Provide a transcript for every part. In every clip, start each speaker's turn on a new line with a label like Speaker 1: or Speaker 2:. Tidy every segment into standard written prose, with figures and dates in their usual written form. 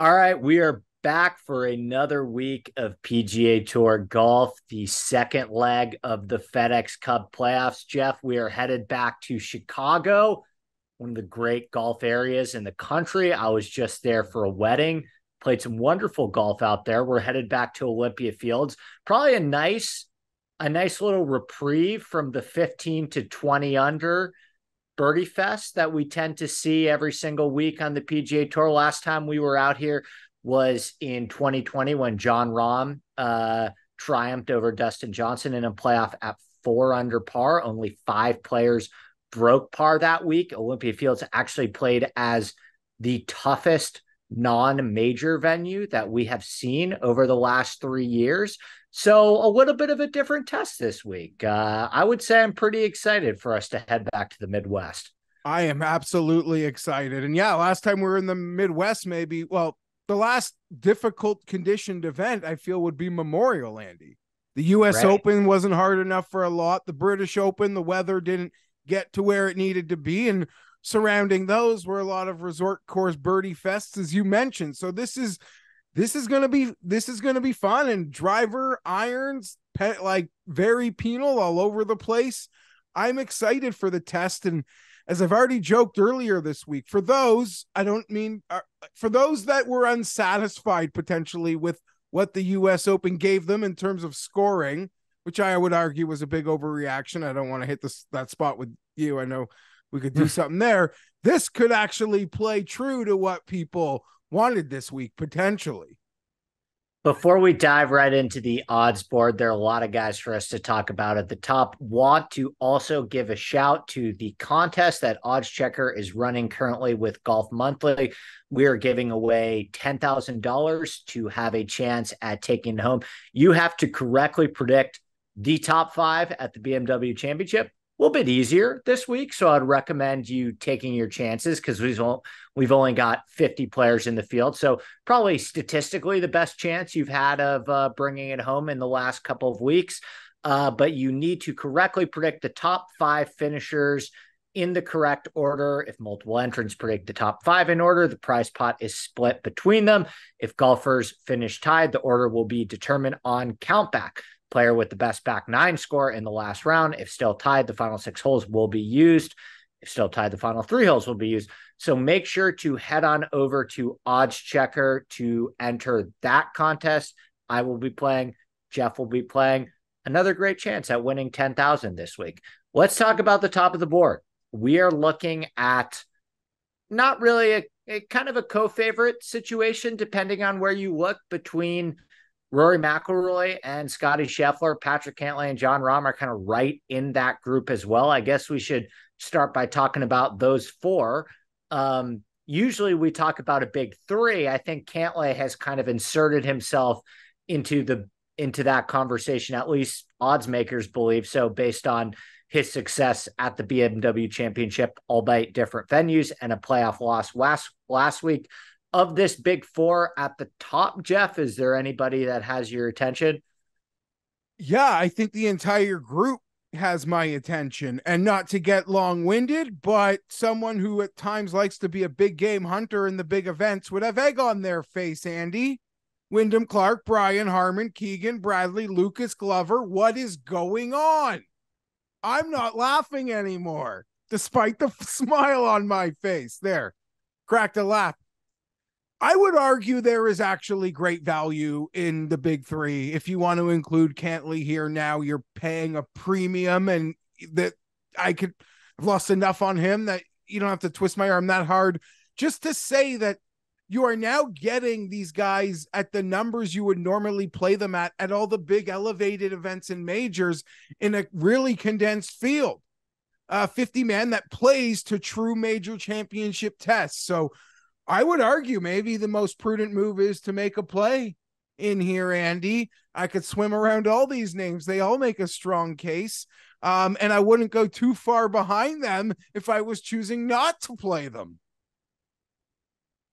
Speaker 1: All right, we are back for another week of PGA Tour golf, the second leg of the FedEx Cup playoffs. Geoff, we are headed back to Chicago, one of the great golf areas in the country. I was just there for a wedding, played some wonderful golf out there. We're headed back to Olympia Fields. Probably a nice little reprieve from the 15 to 20 under birdie fest that we tend to see every single week on the PGA Tour. Last time we were out here was in 2020 when Jon Rahm triumphed over Dustin Johnson in a playoff at 4 under par. Only 5 players broke par that week. Olympia Fields actually played as the toughest non-major venue that we have seen over the last 3 years. So a little bit of a different test this week. I would say I'm pretty excited for us to head back to the Midwest.
Speaker 2: I am absolutely excited. And yeah, last time we were in the Midwest, the last difficult conditioned event I feel would be Memorial, Andy. The US
Speaker 1: Right.
Speaker 2: Open wasn't hard enough for a lot. The British Open, the weather didn't get to where it needed to be. And surrounding those were a lot of resort course birdie fests, as you mentioned. So this is going to be fun, and driver irons, very penal all over the place. I'm excited for the test. And as I've already joked earlier this week, for those that were unsatisfied potentially with what the US Open gave them in terms of scoring, which I would argue was a big overreaction. I don't want to hit that spot with you. I know we could do something there. This could actually play true to what people wanted this week, potentially.
Speaker 1: Before we dive right into the odds board, there are a lot of guys for us to talk about at the top. Want to also give a shout to the contest that Odds Checker is running currently with Golf Monthly. We are giving away $10,000 to have a chance at taking it home. You have to correctly predict the top 5 at the BMW Championship. A little bit easier this week, so I'd recommend you taking your chances because we've only got 50 players in the field, so probably statistically the best chance you've had of bringing it home in the last couple of weeks. But you need to correctly predict the top 5 finishers in the correct order. If multiple entrants predict the top 5 in order, the prize pot is split between them. If golfers finish tied, the order will be determined on countback. Player with the best back 9 score in the last round. If still tied, the final 6 holes will be used. If still tied, the final 3 holes will be used. So make sure to head on over to Odds Checker to enter that contest. I will be playing. Geoff will be playing. Another great chance at winning $10,000 this week. Let's talk about the top of the board. We are looking at not really a kind of a co-favorite situation, depending on where you look, between Rory McIlroy and Scotty Scheffler. Patrick Cantlay and Jon Rahm are kind of right in that group as well. I guess we should start by talking about those 4. Usually we talk about a big 3. I think Cantlay has kind of inserted himself into that conversation, at least odds makers believe so, based on his success at the BMW Championship, albeit different venues, and a playoff loss last week. Of this big 4 at the top, Geoff, is there anybody that has your attention?
Speaker 2: Yeah, I think the entire group has my attention, and not to get long-winded, but someone who at times likes to be a big game hunter in the big events would have egg on their face, Andy. Wyndham Clark, Brian Harman, Keegan Bradley, Lucas Glover. What is going on? I'm not laughing anymore, despite the smile on my face. There, cracked a laugh. I would argue there is actually great value in the big 3. If you want to include Cantlay here now, you're paying a premium, and that I've lost enough on him that you don't have to twist my arm that hard just to say that you are now getting these guys at the numbers you would normally play them at all the big elevated events and majors in a really condensed field. 50 man that plays to true major championship tests. So I would argue maybe the most prudent move is to make a play in here, Andy. I could swim around all these names. They all make a strong case. And I wouldn't go too far behind them if I was choosing not to play them.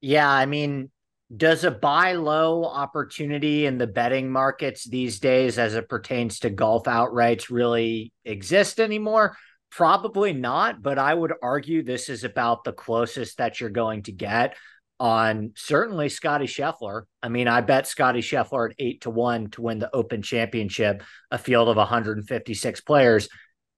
Speaker 1: Yeah, I mean, does a buy low opportunity in the betting markets these days as it pertains to golf outrights really exist anymore? Probably not, but I would argue this is about the closest that you're going to get. on certainly Scotty Scheffler. I mean, I bet Scotty Scheffler at 8-1 to win the Open Championship, a field of 156 players.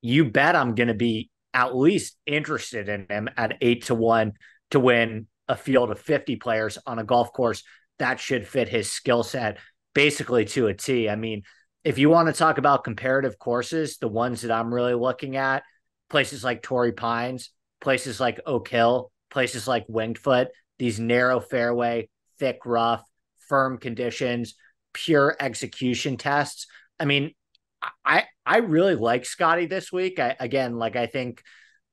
Speaker 1: You bet I'm going to be at least interested in him at 8-1 to win a field of 50 players on a golf course that should fit his skill set basically to a T. I mean, if you want to talk about comparative courses, the ones that I'm really looking at, places like Torrey Pines, places like Oak Hill, places like Winged Foot, these narrow fairway, thick rough, firm conditions, pure execution tests. I mean, I really like Scotty this week. I think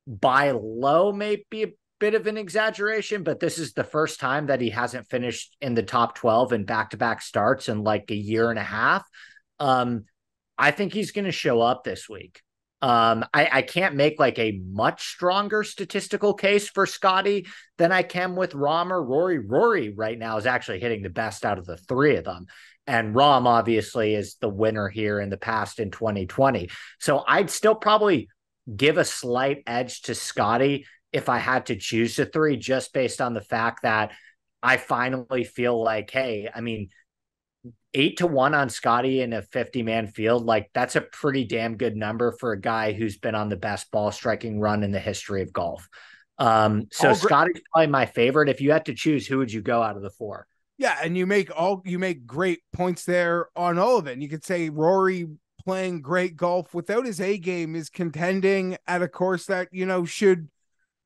Speaker 1: buy low may be a bit of an exaggeration, but this is the first time that he hasn't finished in the top 12 in back-to-back starts in like a year and a half. I think he's going to show up this week. I can't make like a much stronger statistical case for Scotty than I can with Rahm or Rory. Rory right now is actually hitting the best out of the three of them. And Rahm obviously is the winner here in the past in 2020. So I'd still probably give a slight edge to Scotty if I had to choose the three, just based on the fact that I finally feel like, hey, I mean, 8-1 on Scotty in a 50-man field, like that's a pretty damn good number for a guy who's been on the best ball striking run in the history of golf. So Scotty's probably my favorite. If you had to choose, who would you go out of the four?
Speaker 2: Yeah, and you make great points there on all of it. And you could say Rory playing great golf without his A game is contending at a course that, should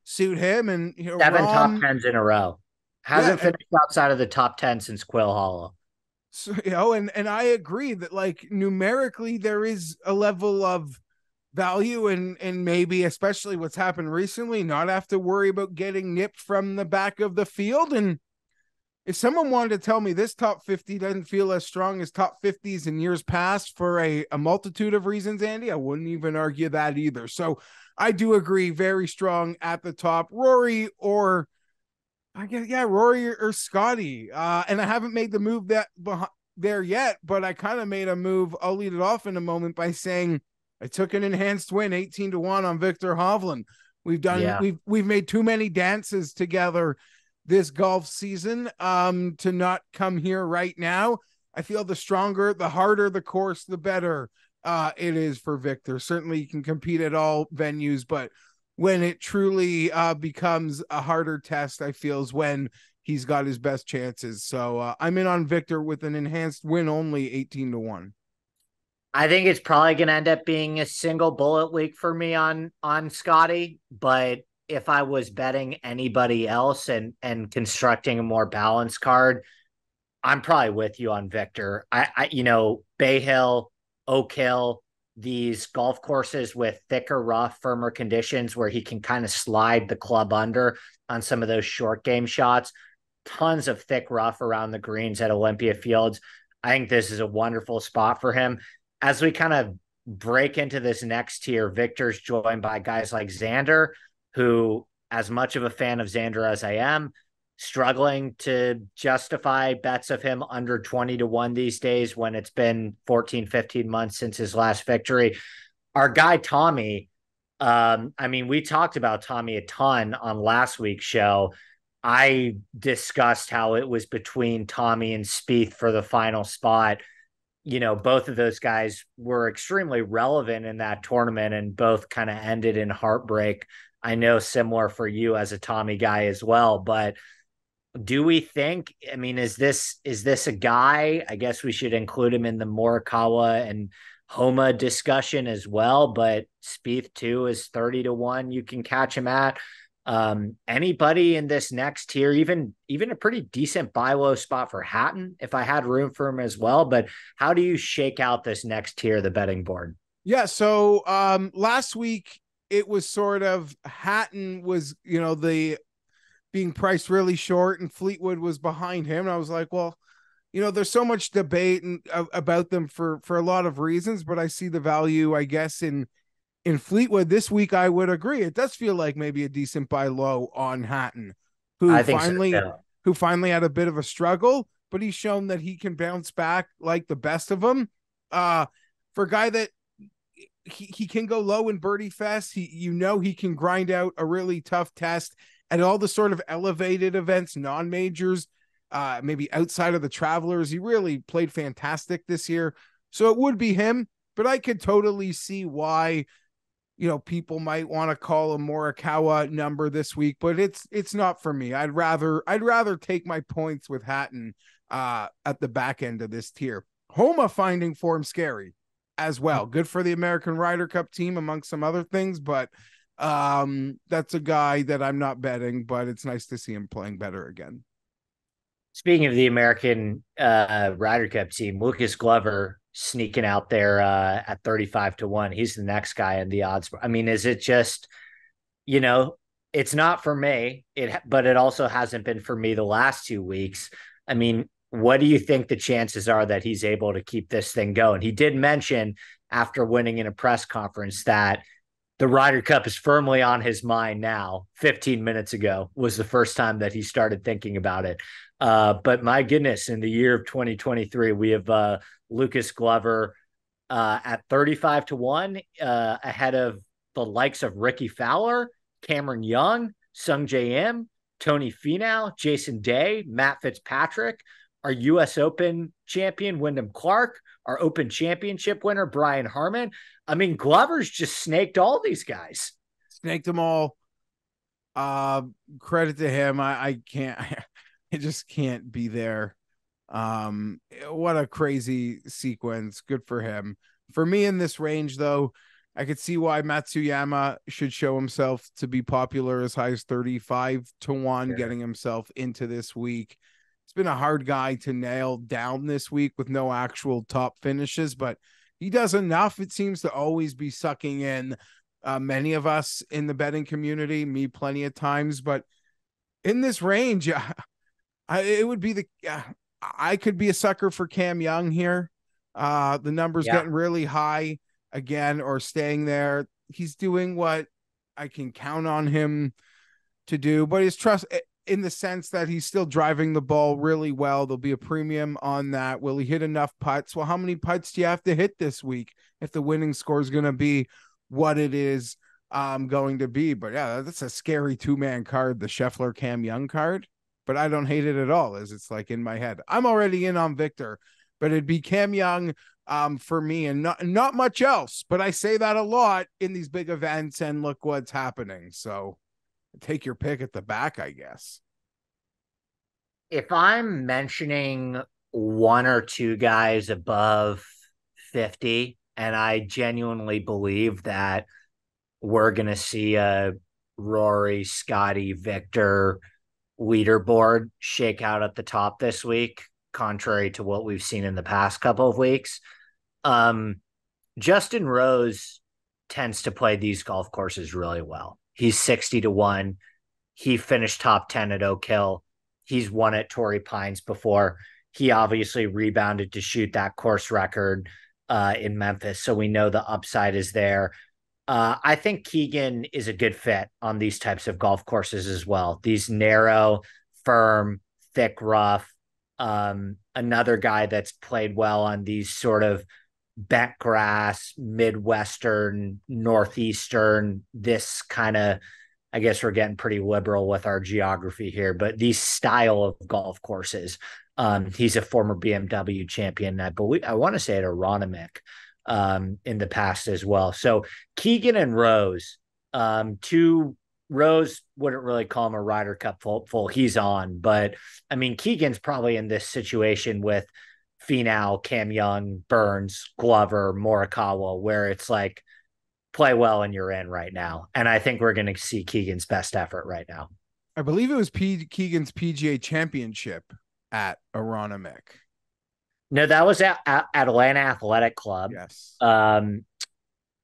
Speaker 2: suit him. And,
Speaker 1: 7 top tens in a row. Hasn't finished outside of the top 10 since Quill Hollow.
Speaker 2: So, and I agree that like numerically there is a level of value and maybe especially what's happened recently, not have to worry about getting nipped from the back of the field. And if someone wanted to tell me this top 50 doesn't feel as strong as top 50s in years past for a multitude of reasons, Andy, I wouldn't even argue that either. So I do agree, very strong at the top. Rory or I guess, Rory or Scotty. And I haven't made the move there yet, but I kind of made a move. I'll lead it off in a moment by saying I took an enhanced win, 18-1 on Victor Hovland. We've made too many dances together this golf season to not come here right now. I feel the stronger, the harder the course, the better it is for Victor. Certainly you can compete at all venues, but when it truly becomes a harder test, I feel is when he's got his best chances. So I'm in on Victor with an enhanced win only, 18-1.
Speaker 1: I think it's probably going to end up being a single bullet week for me on Scotty, but if I was betting anybody else and constructing a more balanced card, I'm probably with you on Victor. Bay Hill, Oak Hill, these golf courses with thicker, rough, firmer conditions where he can kind of slide the club under on some of those short game shots. Tons of thick rough around the greens at Olympia Fields. I think this is a wonderful spot for him. As we kind of break into this next tier, Victor's joined by guys like Xander, who, as much of a fan of Xander as I am, struggling to justify bets of him under 20-1 these days when it's been 14, 15 months since his last victory. Our guy, Tommy, we talked about Tommy a ton on last week's show. I discussed how it was between Tommy and Spieth for the final spot. Both of those guys were extremely relevant in that tournament and both kind of ended in heartbreak. I know similar for you as a Tommy guy as well, but do we think, is this a guy? I guess we should include him in the Morikawa and Homa discussion as well, but Spieth too is 30-1. You can catch him at anybody in this next tier, even a pretty decent buy low spot for Hatton if I had room for him as well. But how do you shake out this next tier, the betting board?
Speaker 2: Yeah. So last week it was sort of Hatton was, the being priced really short and Fleetwood was behind him. And I was like, well, there's so much debate about them for a lot of reasons, but I see the value, I guess, in Fleetwood this week. I would agree. It does feel like maybe a decent buy low on Hatton, who finally had a bit of a struggle, but he's shown that he can bounce back like the best of them. For a guy that he can go low in birdie fest, he can grind out a really tough test at all the sort of elevated events, non-majors, maybe outside of the Travelers. He really played fantastic this year. So it would be him, but I could totally see why, people might want to call a Morikawa number this week, but it's not for me. I'd rather take my points with Hatton at the back end of this tier. Homa finding form scary as well. Good for the American Ryder Cup team amongst some other things, but that's a guy that I'm not betting, but it's nice to see him playing better again.
Speaker 1: Speaking of the American Ryder Cup team, Lucas Glover sneaking out there at 35-1. He's the next guy in the odds. I mean, is it just, it's not for me, but it also hasn't been for me the last 2 weeks. I mean, what do you think the chances are that he's able to keep this thing going? He did mention after winning in a press conference that the Ryder Cup is firmly on his mind now. 15 minutes ago was the first time that he started thinking about it. But my goodness, in the year of 2023, we have Lucas Glover at 35-1 ahead of the likes of Ricky Fowler, Cameron Young, Sung J M, Tony Finau, Jason Day, Matt Fitzpatrick, our U.S. Open champion, Wyndham Clark, our Open Championship winner, Brian Harman. I mean, Glover's just snaked all these guys.
Speaker 2: Snaked them all. Credit to him. I can't, I just can't be there. What a crazy sequence. Good for him. For me in this range, though, I could see why Matsuyama should show himself to be popular as high as 35-1, sure, getting himself into this week. It's been a hard guy to nail down this week with no actual top finishes, but he does enough. It seems to always be sucking in many of us in the betting community, me plenty of times. But in this range, it would be I could be a sucker for Cam Young here. The number's getting really high again, or staying there. He's doing what I can count on him to do, but his trust, in the sense that he's still driving the ball really well. There'll be a premium on that. Will he hit enough putts? Well, how many putts do you have to hit this week if the winning score is going to be what it is going to be? But yeah, that's a scary 2-man card, the Scheffler Cam Young card, but I don't hate it at all, as it's like in my head. I'm already in on Victor, but it'd be Cam Young for me, and not much else. But I say that a lot in these big events, and look what's happening. So take your pick at the back, I guess.
Speaker 1: If I'm mentioning one or two guys above 50, and I genuinely believe that we're going to see a Rory, Scotty, Victor leaderboard shake out at the top this week, contrary to what we've seen in the past couple of weeks, Justin Rose tends to play these golf courses really well. He's 60-1. He finished top 10 at Oak Hill. He's won at Torrey Pines before. He obviously rebounded to shoot that course record in Memphis, so we know the upside is there. I think Keegan is a good fit on these types of golf courses as well. These narrow, firm, thick rough. Another guy that's played well on these sort of bent grass, Midwestern, Northeastern, this kind of, I guess we're getting pretty liberal with our geography here, but these style of golf courses. He's a former BMW champion, I believe, I want to say at Aronimink in the past as well. So Keegan and Rose, Rose wouldn't really call him a Ryder Cup full. He's on, but I mean, Keegan's probably in this situation with Finau, Cam Young, Burns, Glover, Morikawa, where it's like, play well and you're in right now. And I think we're going to see Keegan's best effort right now.
Speaker 2: I believe it was Keegan's PGA Championship at Aronimink.
Speaker 1: No, that was at Atlanta Athletic Club.
Speaker 2: Yes.
Speaker 1: And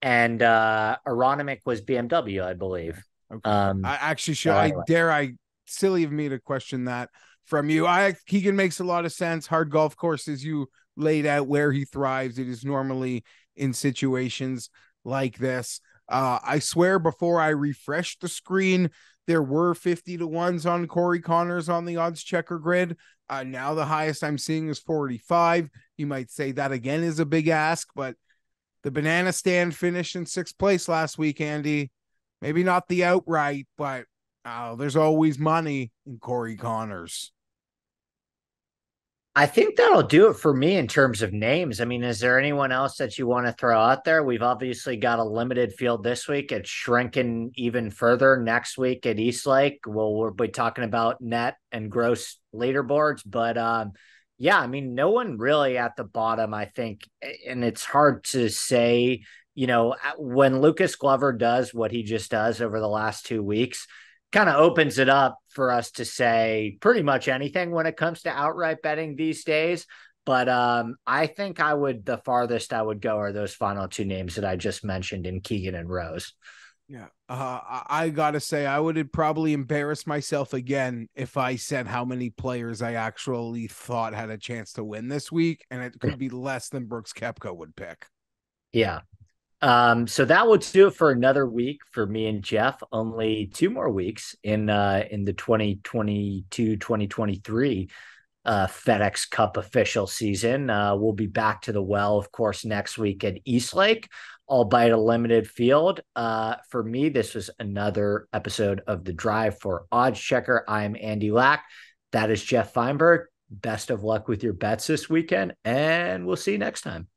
Speaker 1: Aronimink was BMW, I believe.
Speaker 2: Okay. I actually should. I silly of me to question that from you. Keegan makes a lot of sense. Hard golf courses, you laid out where he thrives. It is normally in situations like this. I swear before I refreshed the screen, there were 50-1s on Corey Connors on the odds checker grid. Now the highest I'm seeing is 45. You might say that again is a big ask, but the banana stand finished in 6th place last week, Andy. Maybe not the outright, but Oh, there's always money in Corey Connors.
Speaker 1: I think that'll do it for me in terms of names. I mean, is there anyone else that you want to throw out there? We've obviously got a limited field this week. It's shrinking even further next week at Eastlake. We'll be talking about net and gross leaderboards, but yeah, I mean, no one really at the bottom, I think, and it's hard to say, when Lucas Glover does what he just does over the last 2 weeks, kind of opens it up for us to say pretty much anything when it comes to outright betting these days. But I think the farthest I would go are those final two names that I just mentioned in Keegan and Rose.
Speaker 2: Yeah. I gotta say, I would probably embarrass myself again if I said how many players I actually thought had a chance to win this week, and it could be less than Brooks Koepka would pick.
Speaker 1: Yeah. So that would do it for another week for me and Geoff. Only 2 more weeks in the 2022-2023 FedEx Cup official season. We'll be back to the well, of course, next week at Eastlake, albeit a limited field. For me, this was another episode of The Drive for Odds Checker. I'm Andy Lack. That is Geoff Fienberg. Best of luck with your bets this weekend, and we'll see you next time.